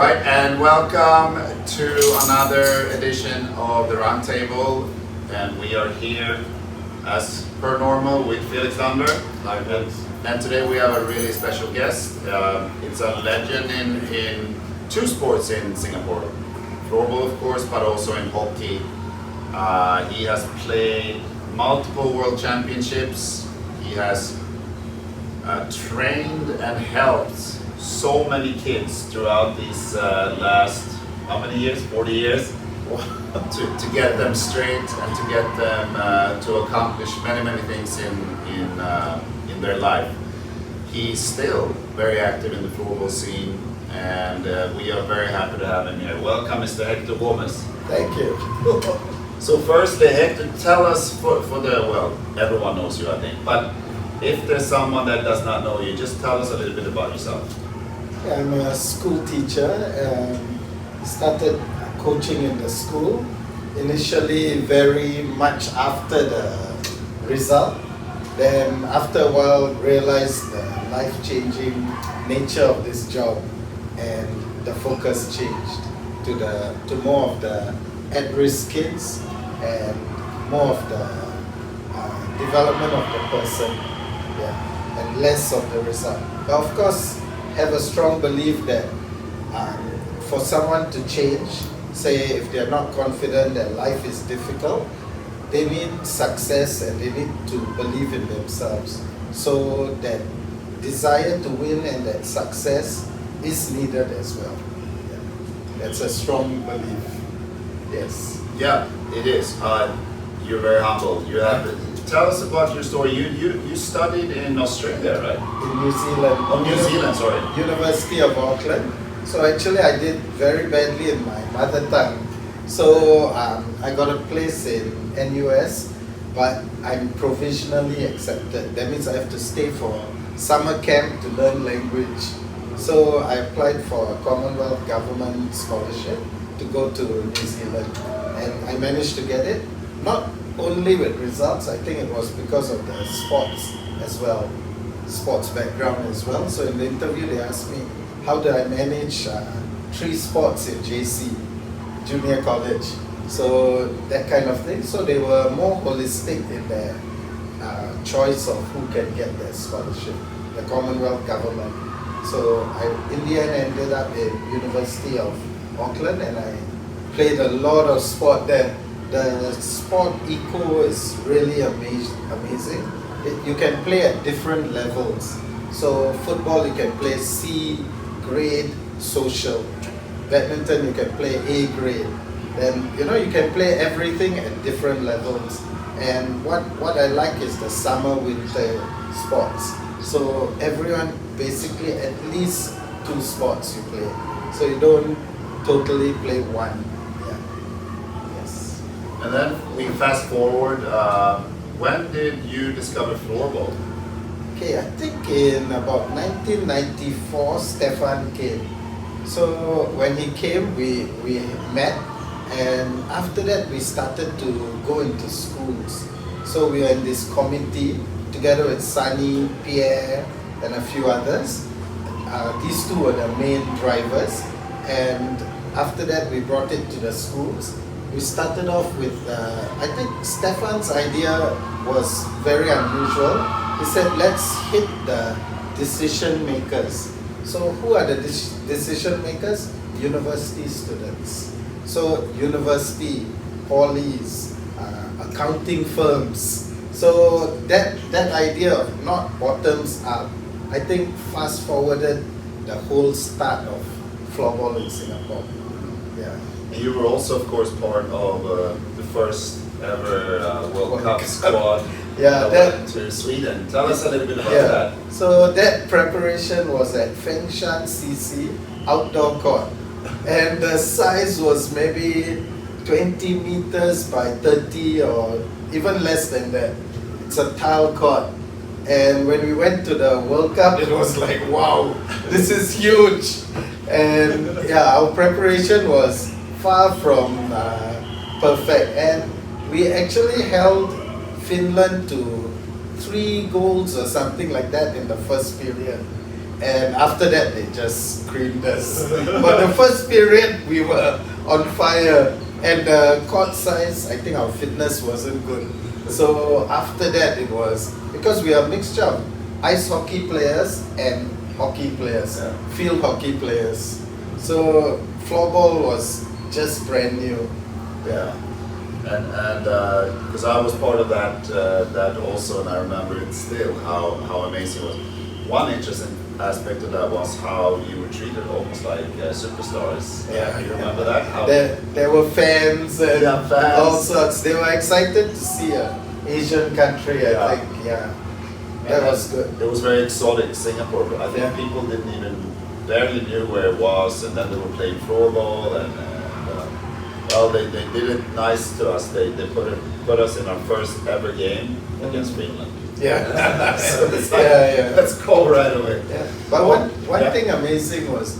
Right, and welcome to another edition of the Roundtable. And we are here as per normal with Felix Thunder. And today we have a really special guest. It's a legend in two sports in Singapore. Floorball, of course, but also in hockey. He has played multiple world championships. He has trained and helped so many kids throughout these last, how many years? 40 years? to get them straight and to get them to accomplish many things in their life. He's still very active in the floorball scene, and we are very happy to have him here. Welcome, Mr. Hector Gomez. Thank you. So firstly, Hector, tell us for the, well, everyone knows you, I think, but if there's someone that does not know you, just tell us a little bit about yourself. I'm a school teacher. Started coaching in the school, initially very much after the result. Then after a while realized the life-changing nature of this job, and the focus changed to more of the at-risk kids and more of the development of the person, and less of the result. But of course, have a strong belief that for someone to change, say if they're not confident that life is difficult, they need success and they need to believe in themselves. So that desire to win and that success is needed as well. Yeah. That's a strong belief. Yes. Yeah, it is. You're very humble. You have. Tell us about your story. You studied in Australia, right? In New Zealand. Oh, New Zealand, sorry. University of Auckland. So actually I did very badly in my mother tongue. So I got a place in NUS, but I'm provisionally accepted. That means I have to stay for summer camp to learn language. So I applied for a Commonwealth government scholarship to go to New Zealand, and I managed to get it. Not only with results, I think it was because of the sports as well, sports background as well. So in the interview they asked me, how do I manage 3 sports in JC, junior college? So that kind of thing. So they were more holistic in their choice of who can get their scholarship, the Commonwealth government. So I, in the end, ended up in University of Auckland, and I played a lot of sport there. The sport eco is really amazing. You can play at different levels. So football you can play C grade, social. Badminton you can play A grade. Then you can play everything at different levels. And what I like is the summer winter sports. So everyone basically at least 2 sports you play. So you don't totally play one. And then we fast forward. When did you discover floorball? Okay, I think in about 1994, Stefan came. So when he came, we met, and after that we started to go into schools. So we were in this committee together with Sunny, Pierre, and a few others. These 2 were the main drivers, and after that we brought it to the schools. We started off with, I think Stefan's idea was very unusual. He said, let's hit the decision makers. So who are the decision makers? University students. So university, polys, accounting firms. So that idea of not bottoms up, I think fast forwarded the whole start of floorball in Singapore. Yeah. You were also, of course, part of the first ever World Cup squad that went to Sweden. Tell us a little bit about that. So that preparation was at Fengshan CC outdoor court, and the size was maybe 20 meters by 30 or even less than that. It's a tile court. And when we went to the World Cup, it was like, wow, this is huge. And our preparation was far from perfect, and we actually held Finland to 3 goals or something like that in the first period. And after that, they just screamed us. But the first period, we were on fire. And the court size, I think our fitness wasn't good. So after that, it was, because we are a mixture of ice hockey players and hockey players, field hockey players. So floorball was just brand new. Yeah. And because I was part of that also, and I remember it still, how amazing it was. One interesting aspect of that was how you were treated almost like superstars. Yeah, you remember that? How there were fans and fans. all sorts. They were excited to see an Asian country, I think. Yeah, that was good. It was very exotic, Singapore. I think people didn't even barely knew where it was, and then they were playing floorball, and well, they did it nice to us. They put us in our first ever game against Finland. Yeah. So it's like, let's go right away. Yeah. But one thing amazing was,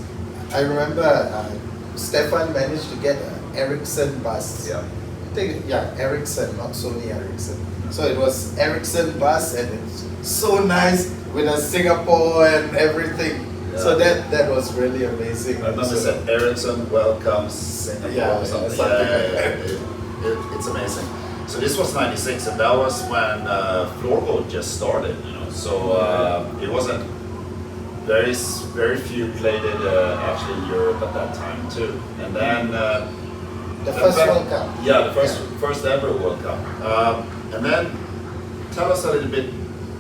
I remember Stefan managed to get an Ericsson bus. Yeah. I think, Ericsson, not Sony Ericsson. So it was Ericsson bus, and it's so nice with a Singapore and everything. Yeah. So that was really amazing. I remember said Ericsson welcomes Singapore or something. It's amazing. So this was '96, and that was when floorball just started. So it wasn't very few played it actually in Europe at that time too. And then the first World Cup. Yeah, the first ever World Cup. And then tell us a little bit.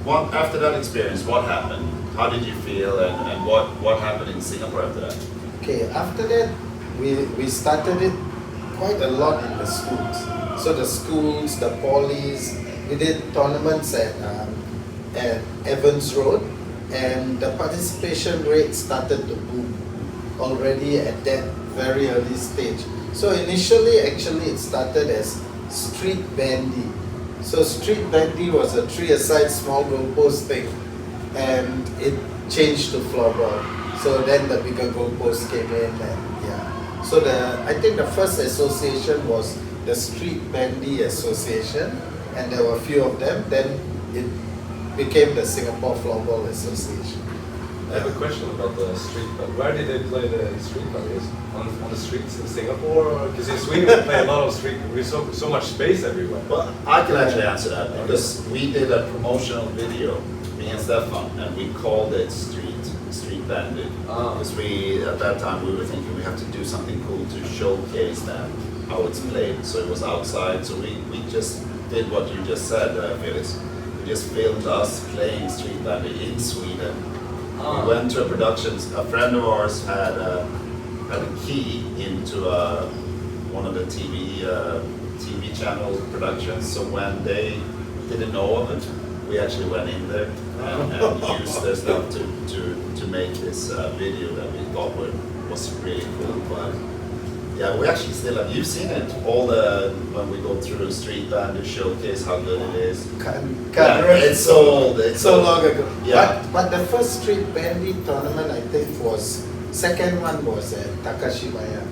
After that experience, what happened? How did you feel, and what happened in Singapore after that? Okay, after that, we started it quite a lot in the schools. So the schools, the polys, we did tournaments at Evans Road, and the participation rate started to boom already at that very early stage. So initially, actually, it started as street bandy. So street bandy was a 3-a-side small goalpost thing, and it changed to floorball. So then the bigger goalpost came in, and so I think the first association was the Street Bandy Association, and there were a few of them. Then it became the Singapore Floorball Association. I have a question about the street band. Where did they play the street band? On the streets in Singapore? Because in Sweden we play a lot of street. We saw so much space everywhere. Well, I can actually answer that because we did a promotional video, me and Stefan, and we called it Street Bandit. Because at that time we were thinking we have to do something cool to showcase that, how it's played. So it was outside. So we just did what you just said, Felix. We just filmed us playing Street Bandit in Sweden. We went to a production. A friend of ours had a key into one of the TV channel productions. So when they didn't know of it, we actually went in there and used their stuff to make this video that we thought was really cool. But yeah, we actually still have. You've seen it when we go through the street band to showcase how good it is. It's so old. It's so long ago. Yeah. But the first street bandy tournament, I think, second one was at Takashimaya,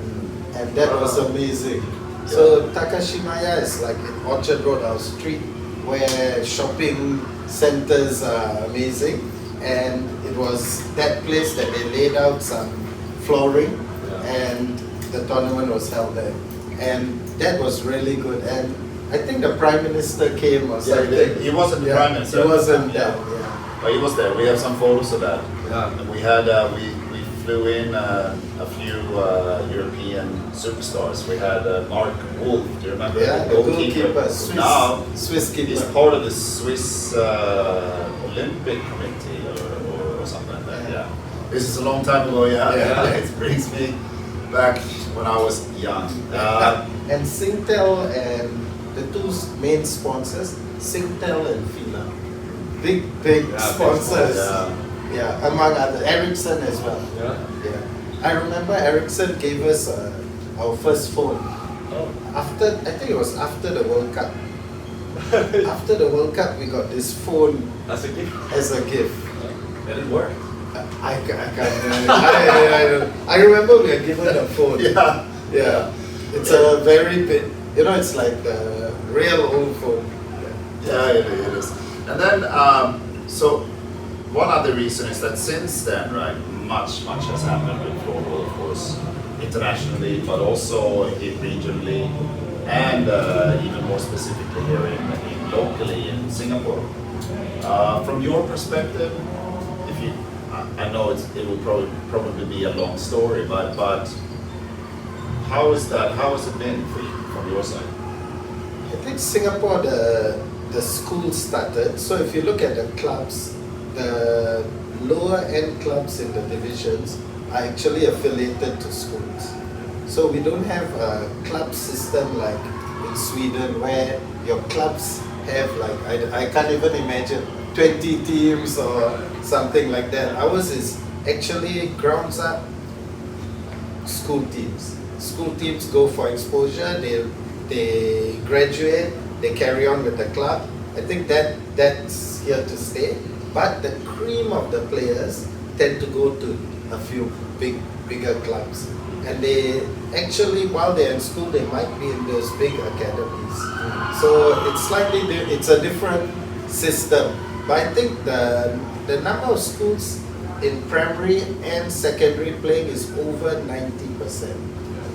and that was amazing. Yeah. So Takashimaya is like in Orchard Road, our street where shopping centers are amazing, and it was that place that they laid out some flooring, and the tournament was held there, and that was really good. And I think the Prime Minister came or something. Yeah, he wasn't the Prime Minister. He wasn't there. But he was there. We have some photos of that. Yeah. And we had we flew in a few European superstars. We had Mark Wolf. Do you remember? Yeah, the goalkeeper. Swiss keeper. He's part of the Swiss Olympic Committee or something like that. Yeah. This is a long time ago. Yeah. It brings me back when I was young. And Singtel and the two main sponsors, Singtel and Fila. Big sponsors. Yeah, among other, Ericsson as well. Yeah. I remember Ericsson gave us our first phone. I think it was after the World Cup. After the World Cup, we got this phone as a gift. And it worked. I can't. I remember we were given a phone. Yeah. It's a very big. It's like the real old phone. Yeah, it is. And then, so one other reason is that since then, right, much has happened with floorball, of course, internationally, but also regionally, and even more specifically here locally in Singapore. From your perspective, if you, I know it will probably be a long story, but how is that? How has it been for you from your side? I think Singapore, the school started. So if you look at the clubs, the lower end clubs in the divisions are actually affiliated to schools. So we don't have a club system like in Sweden where your clubs have like, I can't even imagine, 20 teams or something like that. Ours is actually grounds up school teams. School teams go for exposure, they graduate, they carry on with the club. I think that's here to stay. But the cream of the players tend to go to a few bigger clubs. And they actually, while they're in school, they might be in those big academies. So it's a different system. But I think the number of schools in primary and secondary playing is over 90%.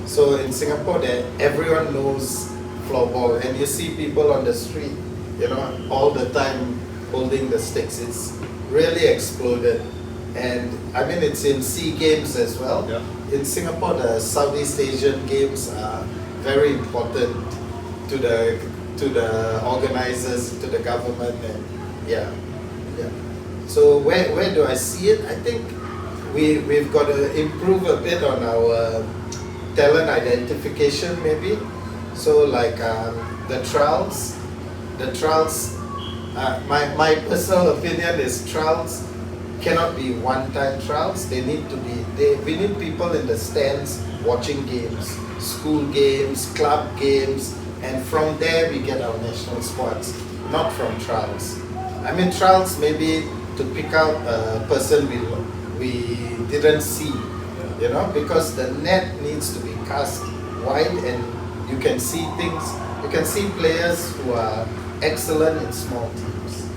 So in Singapore, everyone knows floorball, and you see people on the street, all the time holding the sticks. It's really exploded, and I mean it's in SEA Games as well. Yeah. In Singapore, the Southeast Asian Games are very important to the organizers, to the government, and yeah. So where do I see it? I think we've got to improve a bit on our talent identification maybe. So like the trials, my personal opinion is trials cannot be one-time trials. They need to be, we need people in the stands watching games, school games, club games, and from there we get our national squads, not from trials. I mean trials maybe to pick out a person we didn't see, because the net needs to be cast wide and you can see things, you can see players who are excellent in small teams.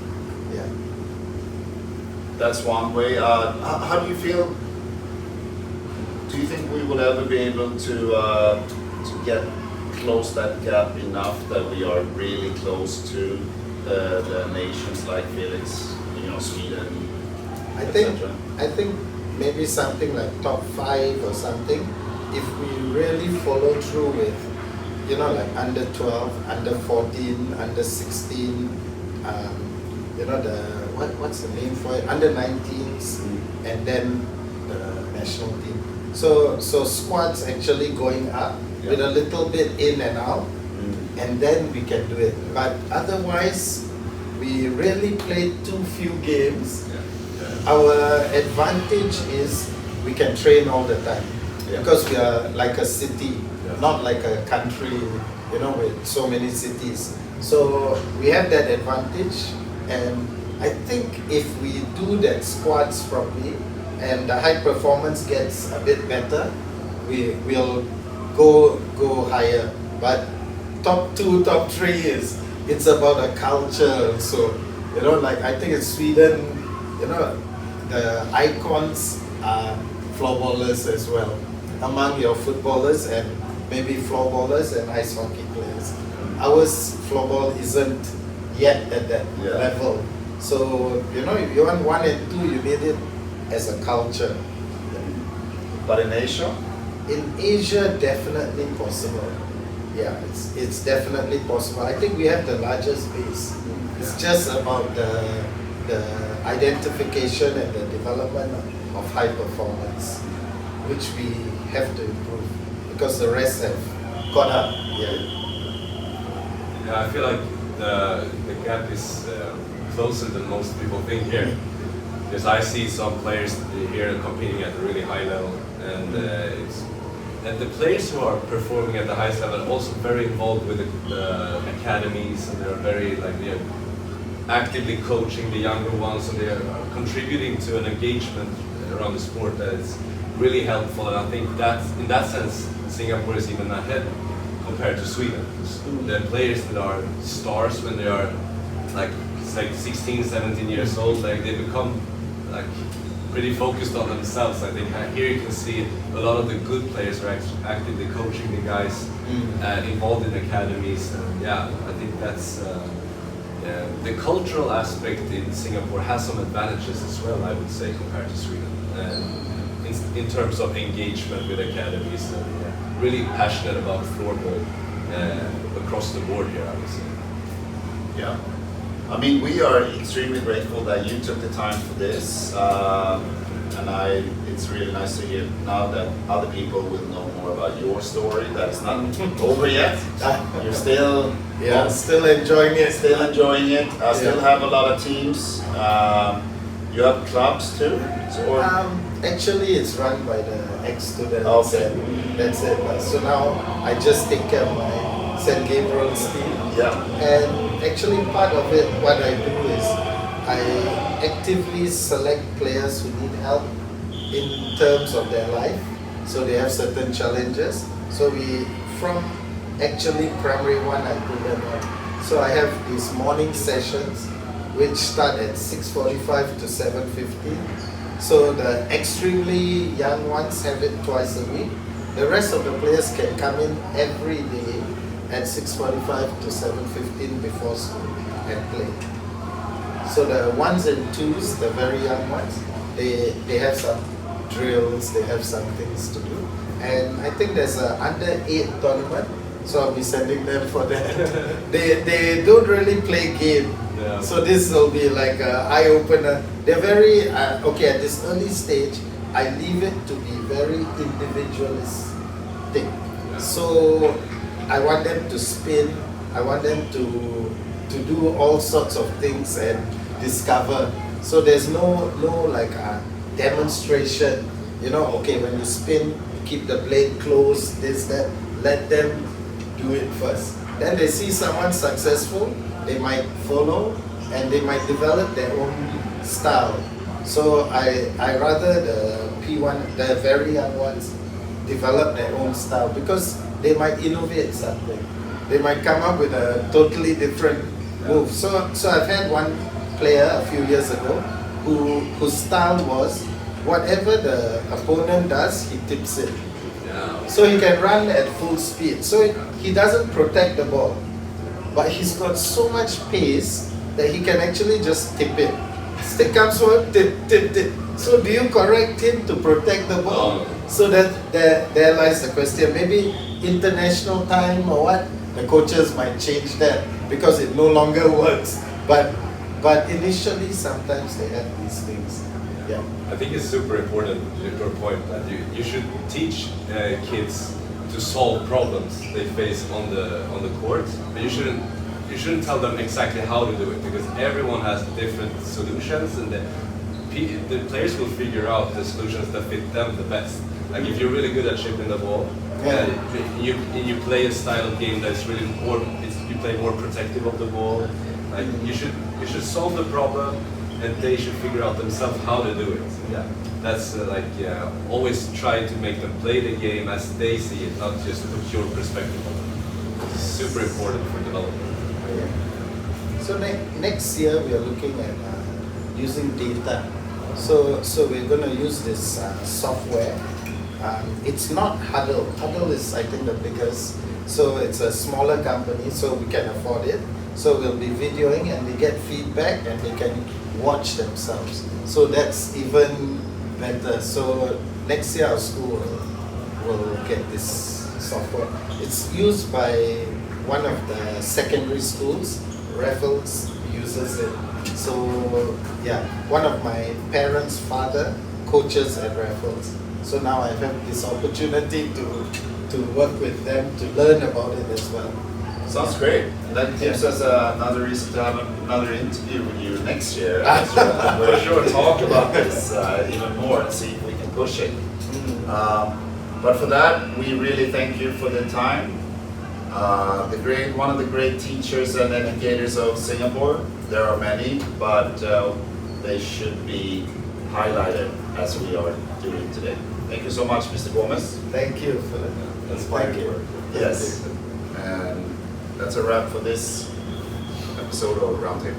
Yeah. That's one way. How do you feel? Do you think we will ever be able to close that gap enough that we are really close to the nations like Felix, Sweden, I etc.? think maybe something like top 5 or something. If we really follow through with, like under 12, under 14, under 16, what's the name for it? Under 19s, and then the national team. So squads actually going up with a little bit in and out, and then we can do it. But otherwise, we really play too few games. Our advantage is we can train all the time because we are like a city, not like a country, with so many cities. So we have that advantage, and I think if we do that squads properly and the high performance gets a bit better, we will go higher. But top 2, top 3 it's about a culture. So I think in Sweden, the icons are floorballers as well, among your footballers and maybe floorballers and ice hockey players. Ours floorball isn't yet at that level. So if you want 1 and 2, you need it as a culture. But in Asia? In Asia, definitely possible. Yeah, it's definitely possible. I think we have the largest base. It's just about the identification and the development of high performance, which we have to improve because the rest have caught up. Yeah, I feel like the gap is closer than most people think here. Because I see some players here competing at a really high level, and the players who are performing at the highest level are also very involved with the academies, and they're very they're actively coaching the younger ones, and they are contributing to an engagement around the sport that is really helpful. And I think that in that sense, Singapore is even ahead compared to Sweden. The players that are stars when they are like 16, 17 years old, they become like pretty focused on themselves. I think here you can see a lot of the good players are actively coaching the guys involved in academies. And yeah, I think that's the cultural aspect in Singapore has some advantages as well, I would say, compared to Sweden. In terms of engagement with academies, and really passionate about floorball across the board here, I would say. Yeah. I mean, we are extremely grateful that you took the time for this, and it's really nice to hear now that other people will know more about your story. That it's not over yet. You're still still enjoying it. Still enjoying it. Still have a lot of teams. You have clubs too, or actually, it's run by the ex-students. Okay. And that's it. So now I just take care of my St. Gabriel's team. Yeah. And actually part of it, what I do is I actively select players who need help in terms of their life. So they have certain challenges. So from actually primary one, I put them on. So I have these morning sessions which start at 6:45 to 7:50. So the extremely young ones have it twice a week. The rest of the players can come in every day at 6:45 to 7:15 before school and play. So the ones and twos, the very young ones, they have some drills, they have some things to do. And I think there's an under-8 tournament, so I'll be sending them for that. They don't really play game. Yeah. So this will be like an eye-opener. They're very, okay, at this early stage, I leave it to be very individualistic. Yeah. So I want them to spin, I want them to do all sorts of things and discover. So there's no like a demonstration, you know, okay, when you spin, keep the blade close, this, that, let them do it first. Then they see someone successful, they might follow and they might develop their own style. So I rather the P1, the very young ones, develop their own style because they might innovate something. They might come up with a totally different move. So I've had one player a few years ago whose style was whatever the opponent does, he tips it. Yeah. So he can run at full speed. So he doesn't protect the ball, but he's got so much pace that he can actually just tip it. Stick comes forward, tip, tip, tip. So do you correct him to protect the ball? So that there lies the question. Maybe international time or what? The coaches might change that because it no longer works. But initially, sometimes they have these things. Yeah. I think it's super important, your point, that you should teach kids to solve problems they face on the court, but you shouldn't tell them exactly how to do it, because everyone has different solutions, and the players will figure out the solutions that fit them the best. Like if you're really good at chipping the ball, you play a style of game that's really more, you play more protective of the ball. Like you should solve the problem, and they should figure out themselves how to do it. Yeah, that's always try to make them play the game as they see it, not just put your perspective on it. It's super important for development. Yeah. So next year we are looking at using data. So we're going to use this software. It's not Huddle. Huddle is, I think, the biggest. So it's a smaller company, so we can afford it. So we'll be videoing and they get feedback and they can watch themselves. So that's even better. So next year our school will get this software. It's used by one of the secondary schools. Raffles uses it. So yeah, one of my parents' father coaches at Raffles. So now I have this opportunity to work with them to learn about it as well. Sounds great. And that gives us another reason to have another interview with you next year. For sure, talk about this even more and see if we can push it. But for that, we really thank you for the time. One of the great teachers and educators of Singapore. There are many, but they should be highlighted as we are doing today. Thank you so much, Mr. Gomez. Thank you for that. Inspiring Thank you. work. Yes. And that's a wrap for this episode of Roundtable.